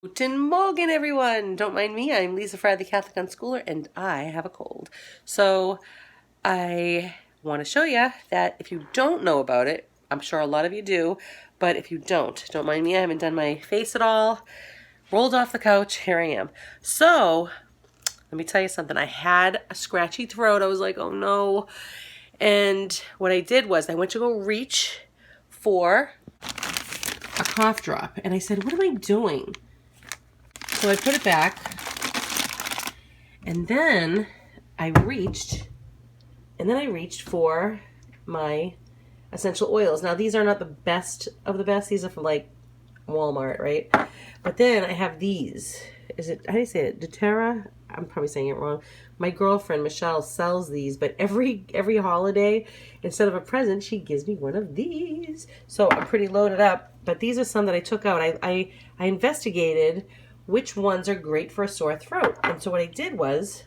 Guten Morgen, everyone. Don't mind me. I'm Lisa Fry, the Catholic Unschooler, and I have a cold. So I want to show you that if you don't know about it, I'm sure a lot of you do, but if you don't mind me. I haven't done my face at all. Rolled off the couch. Here I am. So let me tell you something. I had a scratchy throat. I was like, oh no. And what I did was I went to go reach for a cough drop, and I said, what am I doing? So I put it back, and then I reached for my essential oils. Now, these are not the best of the best. These are from like Walmart, right? But then I have these. How do you say it? doTERRA? I'm probably saying it wrong. My girlfriend, Michelle, sells these, but every holiday, instead of a present, she gives me one of these. So I'm pretty loaded up, but these are some that I took out. I investigated which ones are great for a sore throat. And so what I did was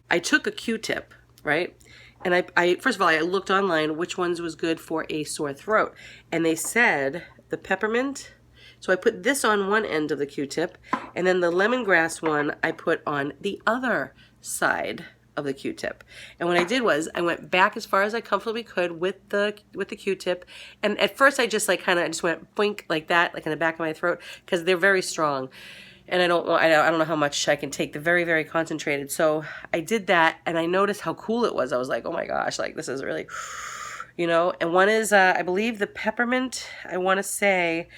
I took a Q-tip, right? And I first of all, I looked online which ones was good for a sore throat. And they said the peppermint. So I put this on one end of the Q-tip, and then the lemongrass one I put on the other side of the Q-tip. And what I did was I went back as far as I comfortably could with the Q-tip. And at first I just like kind of just went boink like that, like in the back of my throat, because they're very strong. And I don't know how much I can take. They're very, very concentrated. So I did that, and I noticed how cool it was. I was like, oh my gosh, like this is really, And one is, I believe the peppermint, I want to say,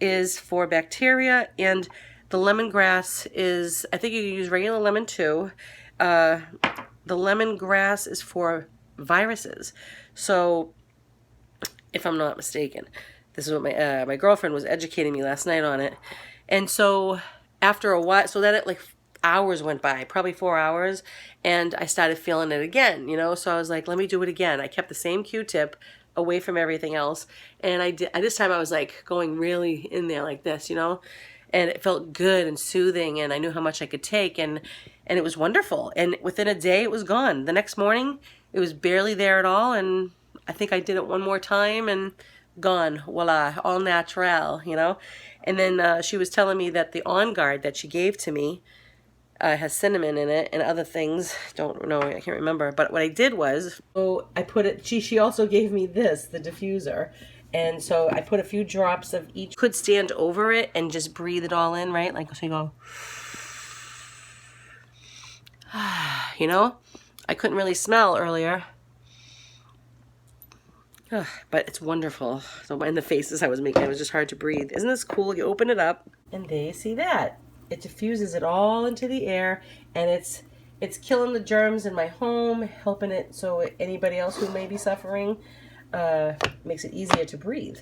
is for bacteria, and the lemongrass is, I think you can use regular lemon too. The lemongrass is for viruses. So, if I'm not mistaken, this is what my girlfriend was educating me last night on it. And so after a while, so then it like hours went by, probably 4 hours, and I started feeling it again, So I was like, let me do it again. I kept the same Q-tip away from everything else, and I did. This time I was like going really in there like this, and it felt good and soothing, and I knew how much I could take, and it was wonderful. And within a day, it was gone. The next morning, it was barely there at all, and I think I did it one more time, and gone. Voila, all natural, And then she was telling me that the On Guard that she gave to me has cinnamon in it and other things. Don't know, I can't remember. But what I did was, I put it, she also gave me this, the diffuser. And so I put a few drops of each. Could stand over it and just breathe it all in, right? Like, so you go, I couldn't really smell earlier. But it's wonderful. So in the faces I was making, it was just hard to breathe. Isn't this cool? You open it up, and there you see that. It diffuses it all into the air, and it's killing the germs in my home, helping it so anybody else who may be suffering, makes it easier to breathe.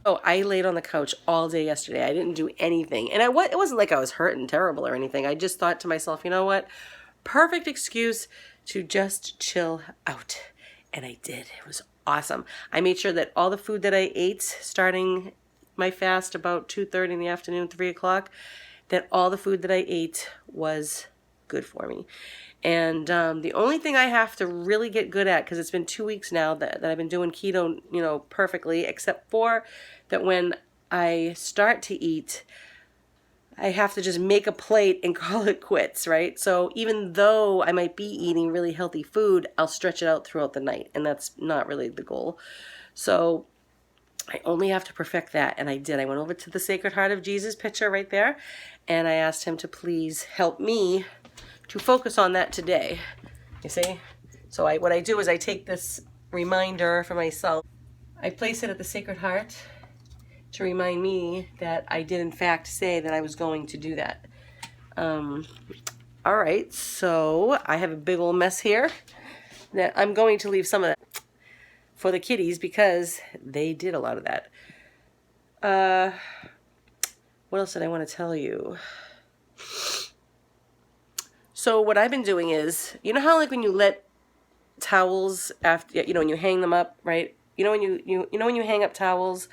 Oh, I laid on the couch all day yesterday. I didn't do anything. And it wasn't like I was hurting terrible or anything. I just thought to myself, you know what? Perfect excuse to just chill out. And I did. It was awesome. I made sure that all the food that I ate starting my fast about 2:30 in the afternoon, 3 o'clock, that all the food that I ate was good for me. And the only thing I have to really get good at, because it's been 2 weeks now that I've been doing keto, perfectly, except for that when I start to eat, I have to just make a plate and call it quits, right? So even though I might be eating really healthy food, I'll stretch it out throughout the night, and that's not really the goal. So I only have to perfect that, and I did. I went over to the Sacred Heart of Jesus picture right there, and I asked him to please help me to focus on that today. You see? So what I do is I take this reminder for myself. I place it at the Sacred Heart to remind me that I did in fact say that I was going to do that. All right, so I have a big old mess here that I'm going to leave some of that for the kitties because they did a lot of that. What else did I want to tell you? So what I've been doing is, you know how like when you let towels after, when you hang them up, right? When you hang up towels,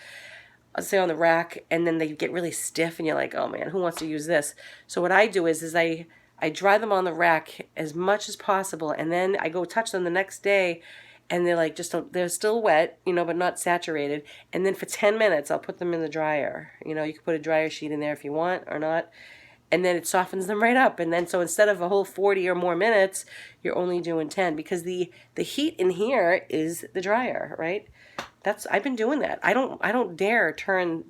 let's say on the rack, and then they get really stiff, and you're like, oh man, who wants to use this? So what I do is I dry them on the rack as much as possible, and then I go touch them the next day, and they're like they're still wet, but not saturated. And then for 10 minutes, I'll put them in the dryer. You can put a dryer sheet in there if you want or not. and then it softens them right up. And then so instead of a whole 40 or more minutes, you're only doing 10 because the heat in here is the dryer, right? I've been doing that. I don't dare turn.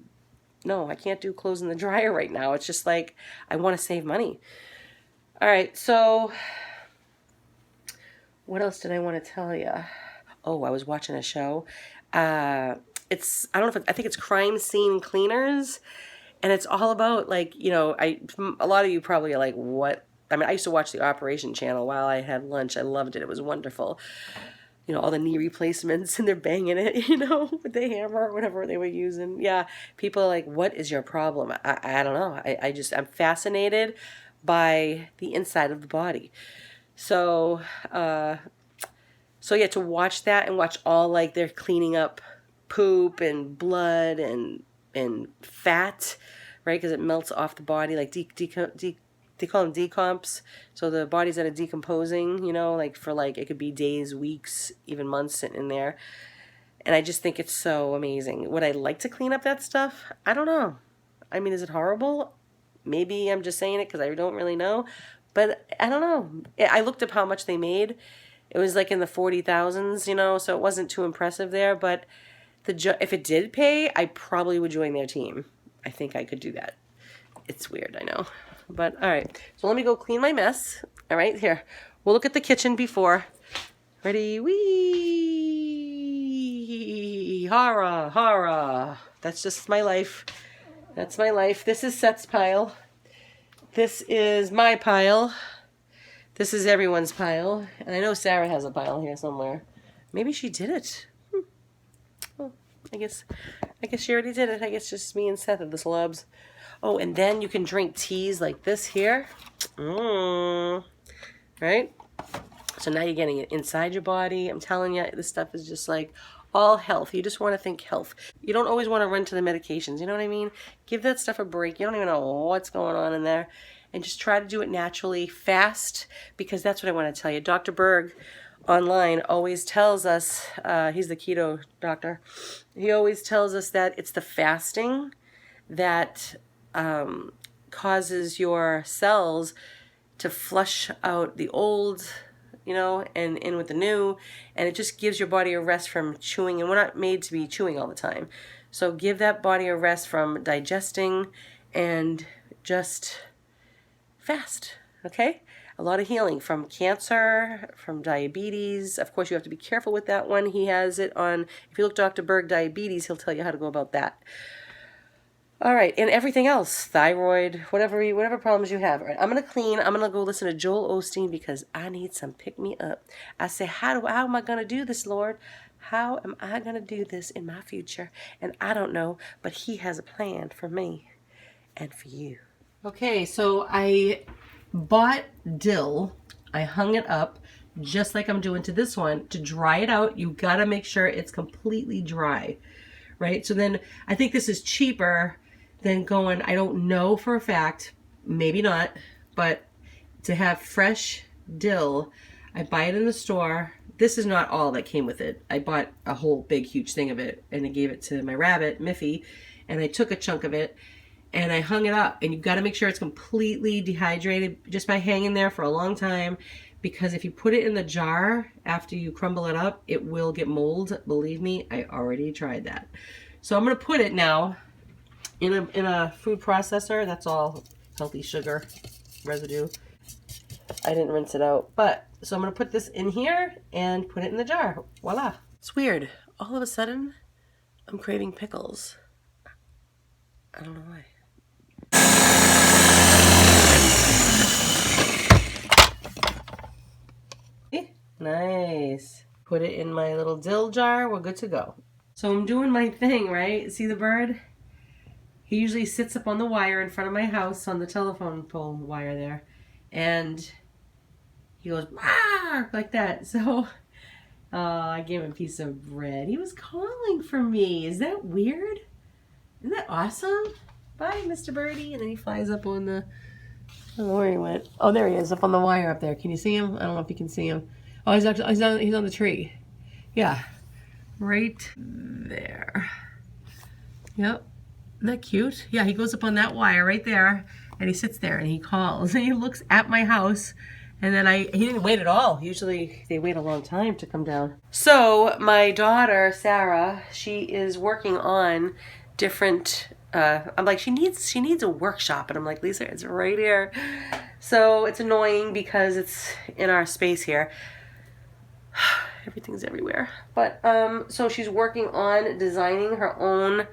No, I can't do clothes in the dryer right now. It's just like I want to save money. All right, so what else did I want to tell you? Oh, I was watching a show. I don't know I think it's Crime Scene Cleaners, and it's all about like, you know, a lot of you probably are like, what? I mean, I used to watch the Operation channel while I had lunch. I loved it. It was wonderful. You know, all the knee replacements and they're banging it, you know, with the hammer or whatever they were using. Yeah, people are like, what is your problem? I don't know. I'm fascinated by the inside of the body. So, yeah, to watch that and watch all like they're cleaning up poop and blood and fat, right? Because it melts off the body, like they call them decomps. So the bodies that are decomposing, you know, like for like it could be days, weeks, even months sitting in there. And I just think it's so amazing. Would I like to clean up that stuff? I don't know. I mean, is it horrible? Maybe I'm just saying it because I don't really know. But I don't know. I looked up how much they made. It was like in the 40,000s, you know, so it wasn't too impressive there. But if it did pay, I probably would join their team. I think I could do that. It's weird, I know. But all right, so let me go clean my mess. All right, here. We'll look at the kitchen before. Ready? Wee! Horror, horror. That's just my life. That's my life. This is Seth's pile. This is my pile. This is everyone's pile. And I know Sarah has a pile here somewhere. Maybe she did it. Well, I guess she already did it. I guess just me and Seth are the slobs. Oh, and then you can drink teas like this here. Right? So now you're getting it inside your body. I'm telling you, this stuff is just like all health. You just want to think health. You don't always want to run to the medications. You know what I mean? Give that stuff a break. You don't even know what's going on in there. And just try to do it naturally, fast, because that's what I want to tell you. Dr. Berg online always tells us, he's the keto doctor, he always tells us that it's the fasting that causes your cells to flush out the old, you know, and in with the new, and it just gives your body a rest from chewing, and we're not made to be chewing all the time. So give that body a rest from digesting and just fast, okay? A lot of healing from cancer, from diabetes. Of course, you have to be careful with that one. He has it on, if you look Dr. Berg Diabetes, he'll tell you how to go about that. All right, and everything else, thyroid, whatever problems you have. All right, I'm going to clean. I'm going to go listen to Joel Osteen because I need some pick-me-up. I say, how am I going to do this, Lord? How am I going to do this in my future? And I don't know, but he has a plan for me and for you. Okay, so I bought dill. I hung it up just like I'm doing to this one. To dry it out, you got to make sure it's completely dry, right? So then I think this is cheaper than going, I don't know for a fact, maybe not, but to have fresh dill, I buy it in the store. This is not all that came with it. I bought a whole big, huge thing of it, and I gave it to my rabbit, Miffy, and I took a chunk of it, and I hung it up. And you've got to make sure it's completely dehydrated just by hanging there for a long time, because if you put it in the jar after you crumble it up, it will get mold. Believe me, I already tried that. So I'm going to put it now in a food processor. That's all healthy sugar residue. I didn't rinse it out. But so I'm going to put this in here and put it in the jar. Voila. It's weird. All of a sudden, I'm craving pickles. I don't know why. Nice. Put it in my little dill jar. We're good to go. So I'm doing my thing, right? See the bird? He usually sits up on the wire in front of my house on the telephone pole wire there. And he goes, "Mark," like that. So I gave him a piece of bread. He was calling for me. Is that weird? Isn't that awesome? Bye, Mr. Birdie. And then he flies up on the, I don't know where he went. Oh, there he is, up on the wire up there. Can you see him? I don't know if you can see him. Oh, he's on the tree. Yeah, right there. Yep, isn't that cute? Yeah, he goes up on that wire right there. and he sits there and he calls and he looks at my house. And then he didn't wait at all. Usually they wait a long time to come down. So my daughter, Sarah, she is working on different, I'm like, she needs a workshop. And I'm like, Lisa, it's right here. So it's annoying because it's in our space here. Everything's everywhere. But, so she's working on designing her own,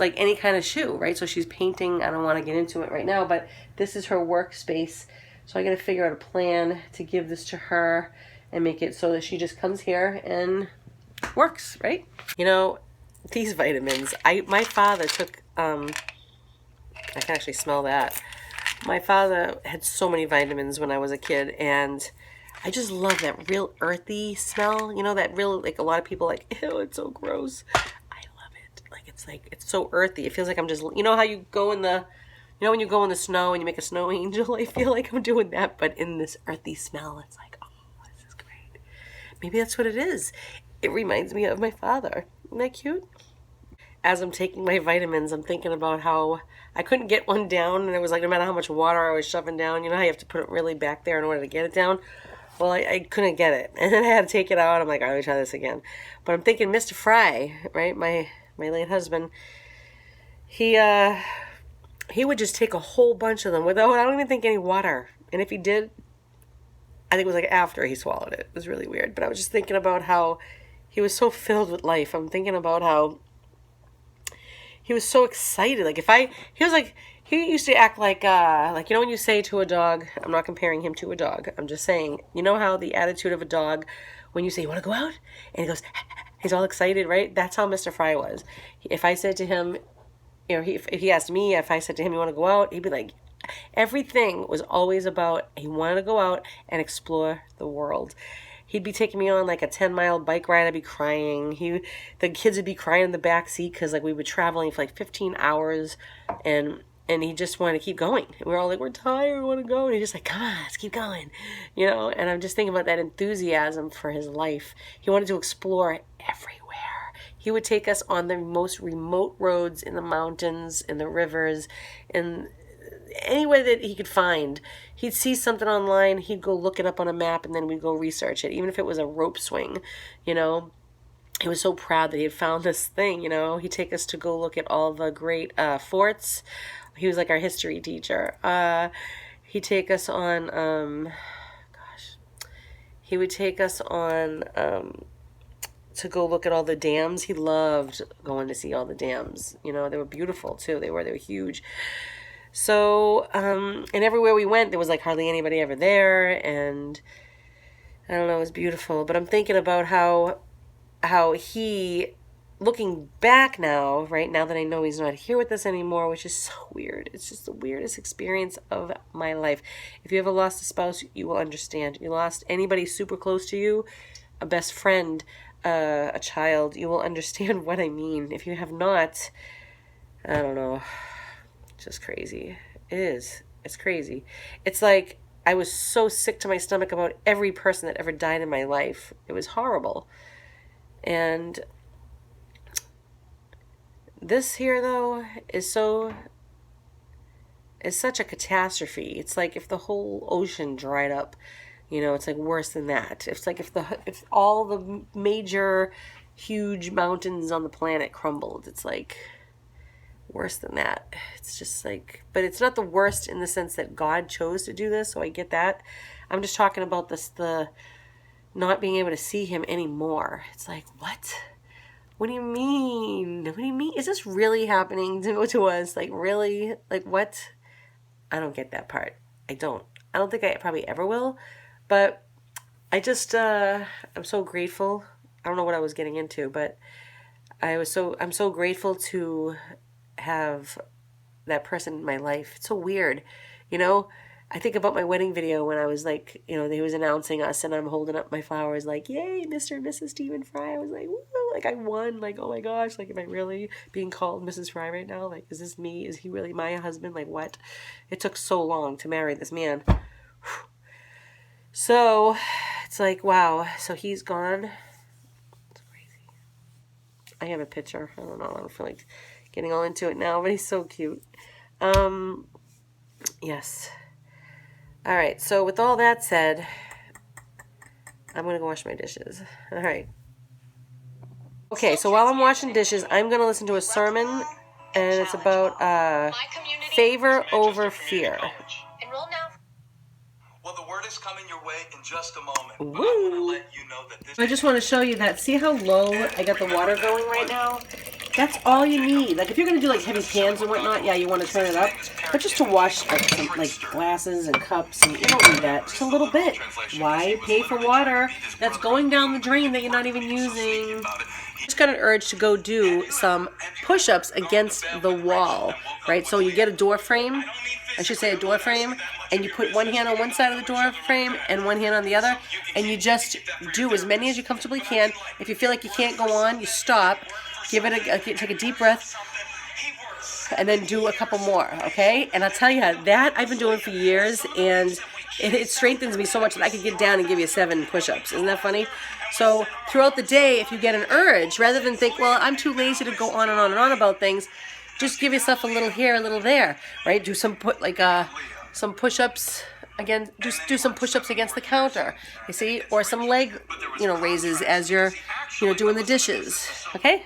like any kind of shoe, right? So she's painting. I don't want to get into it right now, but this is her workspace. So I got to figure out a plan to give this to her and make it so that she just comes here and works, right? You know, these vitamins, my father took, I can actually smell that. My father had so many vitamins when I was a kid, and I just love that real earthy smell. You know, that real, like a lot of people like, ew, it's so gross. I love it. Like, it's so earthy. It feels like I'm just, you know how you go in the, you know when you go in the snow and you make a snow angel? I feel like I'm doing that, but in this earthy smell. It's like, oh, this is great. Maybe that's what it is. It reminds me of my father. Isn't that cute? As I'm taking my vitamins, I'm thinking about how I couldn't get one down, and it was like no matter how much water I was shoving down, you know how you have to put it really back there in order to get it down? Well, I couldn't get it, and then I had to take it out. I'm like, all right, let me try this again. But I'm thinking Mr. Fry, right, my late husband, he would just take a whole bunch of them without, I don't even think, any water. And if he did, I think it was like after he swallowed it. It was really weird. But I was just thinking about how he was so filled with life. I'm thinking about how he was so excited. Like he used to act like you know when you say to a dog, I'm not comparing him to a dog. I'm just saying, you know how the attitude of a dog when you say, you want to go out? And he goes, he's all excited, right? That's how Mr. Fry was. If I said to him, you know, if he asked me, if I said to him, you want to go out? He'd be like, everything was always about, he wanted to go out and explore the world. He'd be taking me on like a 10-mile bike ride. I'd be crying. The kids would be crying in the back seat because like we were traveling for like 15 hours, and he just wanted to keep going. And we were all like, we're tired, we want to go. And he's just like, come on, let's keep going, you know. And I'm just thinking about that enthusiasm for his life. He wanted to explore everywhere. He would take us on the most remote roads in the mountains, in the rivers, in any way that he could find. He'd see something online, he'd go look it up on a map, and then we'd go research it, even if it was a rope swing, you know. He was so proud that he had found this thing, you know. He'd take us to go look at all the great forts. He was like our history teacher. He'd take us on, he would take us on to go look at all the dams. He loved going to see all the dams. You know, they were beautiful too. They were huge. So, and everywhere we went, there was like hardly anybody ever there, and I don't know, it was beautiful. But I'm thinking about how he, looking back now, right now that I know he's not here with us anymore, which is so weird. It's just the weirdest experience of my life. If you ever lost a spouse, you will understand. You lost anybody super close to you, a best friend, a child, you will understand what I mean. If you have not, I don't know. Just crazy. It is. It's crazy. It's like I was so sick to my stomach about every person that ever died in my life. It was horrible. And this here, though, is such a catastrophe. It's like if the whole ocean dried up, you know, it's like worse than that. It's like if all the major huge mountains on the planet crumbled. It's like worse than that. It's just like, but it's not the worst in the sense that God chose to do this, so I get that. I'm just talking about the not being able to see him anymore. It's like, what? What do you mean? What do you mean? Is this really happening to us? Like, really? Like, what? I don't get that part. I don't think I probably ever will, but I just, I'm so grateful. I don't know what I was getting into, but I'm so grateful to have that person in my life. It's so weird, you know. I think about my wedding video when I was like, you know, he was announcing us and I'm holding up my flowers like, yay, Mr. and Mrs. Stephen Fry. I was like, woo, like I won, like, oh my gosh, like am I really being called Mrs. Fry right now? Like, is this me? Is he really my husband? Like, what? It took so long to marry this man. So it's like, wow, so he's gone. It's crazy. I have a picture. I don't know, I don't feel like getting all into it now, but he's so cute. Yes. All right, so with all that said, I'm going to go wash my dishes. All right. Okay, so while I'm washing dishes, I'm going to listen to a sermon, and it's about favor over fear. Enroll now. Well, the word is coming your way in just a moment. But I want to let you know that this I just want to show you that. See how low I got the water going right now? That's all you need. Like if you're going to do like heavy pans and whatnot, yeah, you want to turn it up. But just to wash like some like glasses and cups, and you don't need that. Just a little bit. Why pay for water that's going down the drain that you're not even using? Just got an urge to go do some push-ups against the wall, right? So you get a door frame, I should say a door frame, and you put one hand on one side of the door frame and one hand on the other, and you just do as many as you comfortably can. If you feel like you can't go on, you stop, give it take a deep breath, and then do a couple more, okay? And I'll tell you that I've been doing for years, and it strengthens me so much that I could get down and give you 7 push-ups. Isn't that funny? So throughout the day, if you get an urge, rather than think, well, I'm too lazy to go on and on and on about things, just give yourself a little here, a little there, right? Do some some push-ups again. Do some push-ups against the counter, you see, or some leg, raises as you're, doing the dishes. Okay.